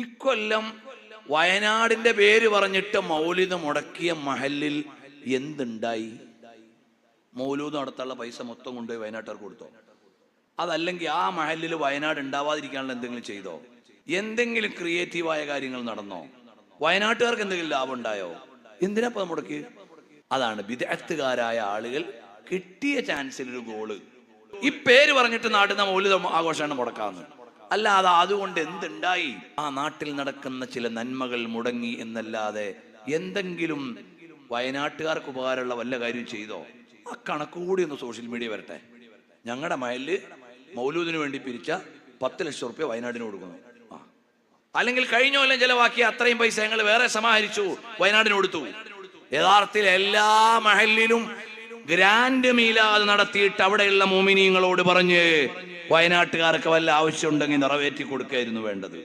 ഇക്കൊല്ലം വയനാടിന്റെ പേര് പറഞ്ഞിട്ട് മൗലിദ് മുടക്കിയ മഹലിൽ എന്തുണ്ടായി? മൗലൂദ് നടത്താനുള്ള പൈസ മൊത്തം കൊണ്ടുപോയി വയനാട്ടുകാർക്ക് കൊടുത്തോ? അതല്ലെങ്കിൽ ആ മഹലിൽ വയനാട് ഉണ്ടാവാതിരിക്കാനുള്ള എന്തെങ്കിലും ചെയ്തോ? എന്തെങ്കിലും ക്രിയേറ്റീവായ കാര്യങ്ങൾ നടന്നോ? വയനാട്ടുകാർക്ക് എന്തെങ്കിലും ലാഭം ഉണ്ടായോ? എന്തിനാ മുടക്കി? അതാണ് ബിദ്അത്തുകാരായ ആളുകൾ കിട്ടിയ ചാൻസിൽ ഒരു ഗോള്, ഈ പേര് പറഞ്ഞിട്ട് നാട്ടിൽ നിന്ന് മൗലിദ് ആഘോഷമാണ് മുടക്കാന്ന്. അല്ലാതെ അതുകൊണ്ട് എന്തുണ്ടായി? ആ നാട്ടിൽ നടക്കുന്ന ചില നന്മകൾ മുടങ്ങി എന്നല്ലാതെ എന്തെങ്കിലും വയനാട്ടുകാർക്ക് ഉപകാരമുള്ള വല്ല കാര്യം ചെയ്തോ? ആ കണക്ക് കൂടി ഒന്ന് സോഷ്യൽ മീഡിയ വരട്ടെ. ഞങ്ങളുടെ മഹലില് മൗലൂദിന് വേണ്ടി പിരിച്ച 10 ലക്ഷം റുപ്യ വയനാടിന് കൊടുക്കുന്നു. അല്ലെങ്കിൽ കഴിഞ്ഞ കൊല്ലം ചെലവാക്കിയ അത്രയും പൈസ ഞങ്ങൾ വേറെ സമാഹരിച്ചു വയനാടിന് കൊടുത്തു. യഥാർത്ഥത്തിൽ എല്ലാ മഹലിലും ഗ്രാൻഡ് മീലാദ് നടത്തിയിട്ട് അവിടെയുള്ള മോമിനീങ്ങളോട് പറഞ്ഞ് വയനാട്ടുകാർക്ക് വല്ല ആവശ്യം ഉണ്ടെങ്കിൽ നിറവേറ്റി കൊടുക്കായിരുന്നു വേണ്ടത്.